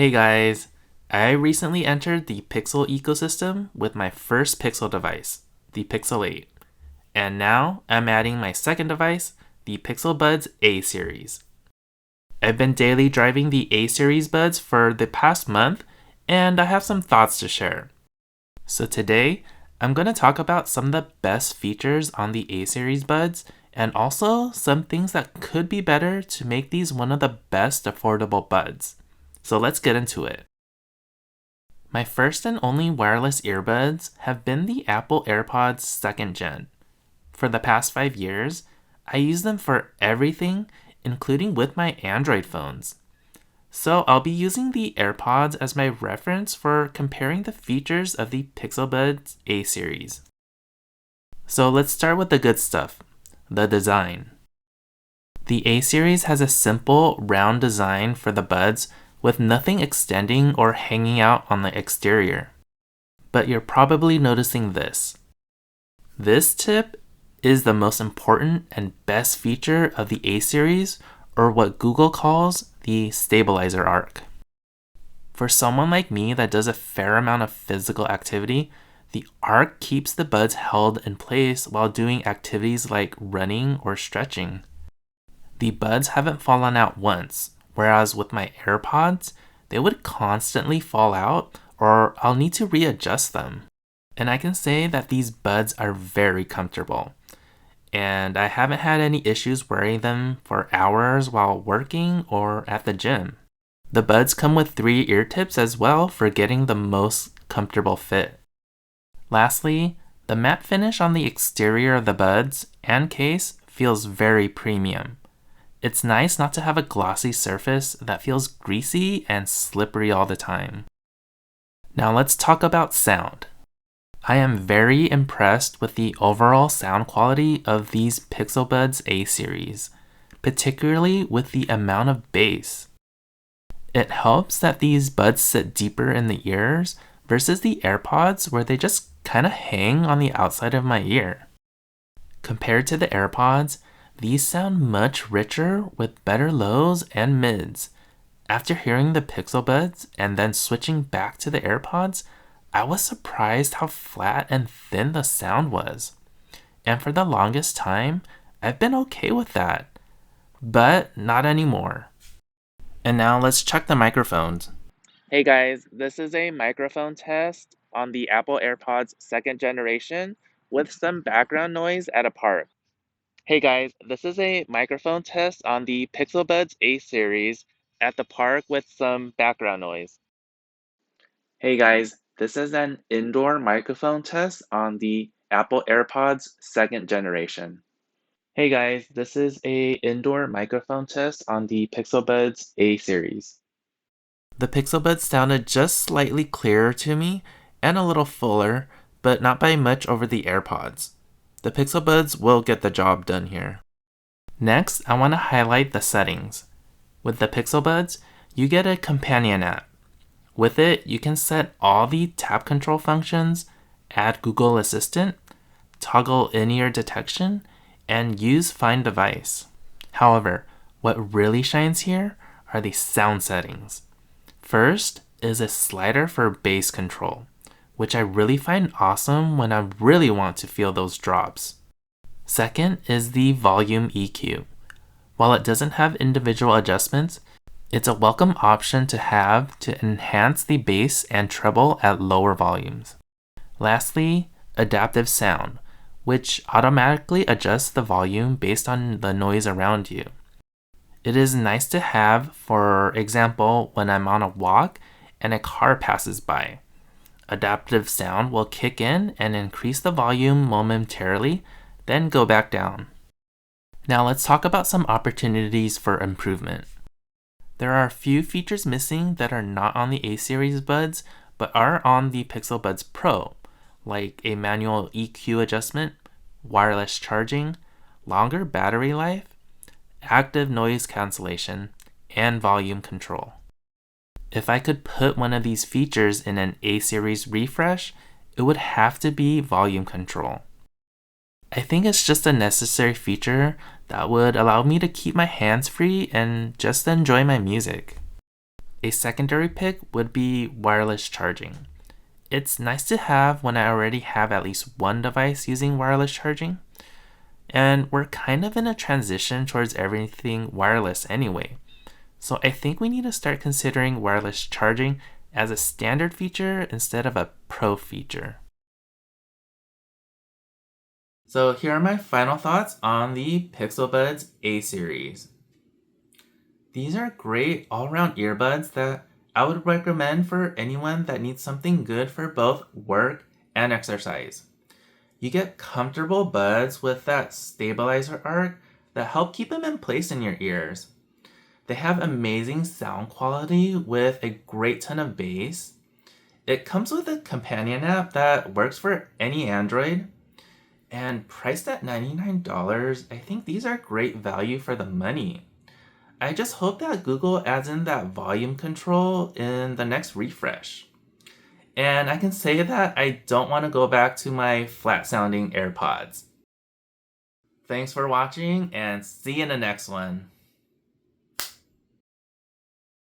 Hey guys, I recently entered the Pixel ecosystem with my first Pixel device, the Pixel 8, and now I'm adding my second device, the Pixel Buds A series. I've been daily driving the A series buds for the past month, and I have some thoughts to share. So today, I'm going to talk about some of the best features on the A series buds, and also some things that could be better to make these one of the best affordable buds. So let's get into it. My first and only wireless earbuds have been the Apple AirPods 2nd Gen. For the past 5 years, I use them for everything, including with my Android phones. So I'll be using the AirPods as my reference for comparing the features of the Pixel Buds A series. So let's start with the good stuff, the design. The A series has a simple, round design for the buds with nothing extending or hanging out on the exterior. But you're probably noticing this. This tip is the most important and best feature of the A series, or what Google calls the stabilizer arc. For someone like me that does a fair amount of physical activity, the arc keeps the buds held in place while doing activities like running or stretching. The buds haven't fallen out once, whereas with my AirPods, they would constantly fall out or I'll need to readjust them. And I can say that these buds are very comfortable. And I haven't had any issues wearing them for hours while working or at the gym. The buds come with 3 ear tips as well for getting the most comfortable fit. Lastly, the matte finish on the exterior of the buds and case feels very premium. It's nice not to have a glossy surface that feels greasy and slippery all the time. Now let's talk about sound. I am very impressed with the overall sound quality of these Pixel Buds A series, particularly with the amount of bass. It helps that these buds sit deeper in the ears versus the AirPods where they just kind of hang on the outside of my ear. Compared to the AirPods, these sound much richer with better lows and mids. After hearing the Pixel Buds and then switching back to the AirPods, I was surprised how flat and thin the sound was. And for the longest time, I've been okay with that. But not anymore. And now let's check the microphones. Hey guys, this is a microphone test on the Apple AirPods 2nd generation with some background noise at a park. Hey guys, this is a microphone test on the Pixel Buds A series at the park with some background noise. Hey guys, this is an indoor microphone test on the Apple AirPods 2nd generation. Hey guys, this is a indoor microphone test on the Pixel Buds A series. The Pixel Buds sounded just slightly clearer to me and a little fuller, but not by much over the AirPods. The Pixel Buds will get the job done here. Next, I want to highlight the settings. With the Pixel Buds, you get a companion app. With it, you can set all the tap control functions, add Google Assistant, toggle in-ear detection, and use Find Device. However, what really shines here are the sound settings. First is a slider for bass control, which I really find awesome when I really want to feel those drops. Second is the volume EQ. While it doesn't have individual adjustments, it's a welcome option to have to enhance the bass and treble at lower volumes. Lastly, adaptive sound, which automatically adjusts the volume based on the noise around you. It is nice to have, for example, when I'm on a walk and a car passes by. Adaptive sound will kick in and increase the volume momentarily, then go back down. Now let's talk about some opportunities for improvement. There are a few features missing that are not on the A series buds, but are on the Pixel Buds Pro, like a manual EQ adjustment, wireless charging, longer battery life, active noise cancellation, and volume control. If I could put one of these features in an A series refresh, it would have to be volume control. I think it's just a necessary feature that would allow me to keep my hands free and just enjoy my music. A secondary pick would be wireless charging. It's nice to have when I already have at least one device using wireless charging. And we're kind of in a transition towards everything wireless anyway. So I think we need to start considering wireless charging as a standard feature instead of a pro feature. So here are my final thoughts on the Pixel Buds A series. These are great all-around earbuds that I would recommend for anyone that needs something good for both work and exercise. You get comfortable buds with that stabilizer arc that help keep them in place in your ears. They have amazing sound quality with a great ton of bass. It comes with a companion app that works for any Android. And priced at $99, I think these are great value for the money. I just hope that Google adds in that volume control in the next refresh. And I can say that I don't want to go back to my flat sounding AirPods. Thanks for watching and see you in the next one.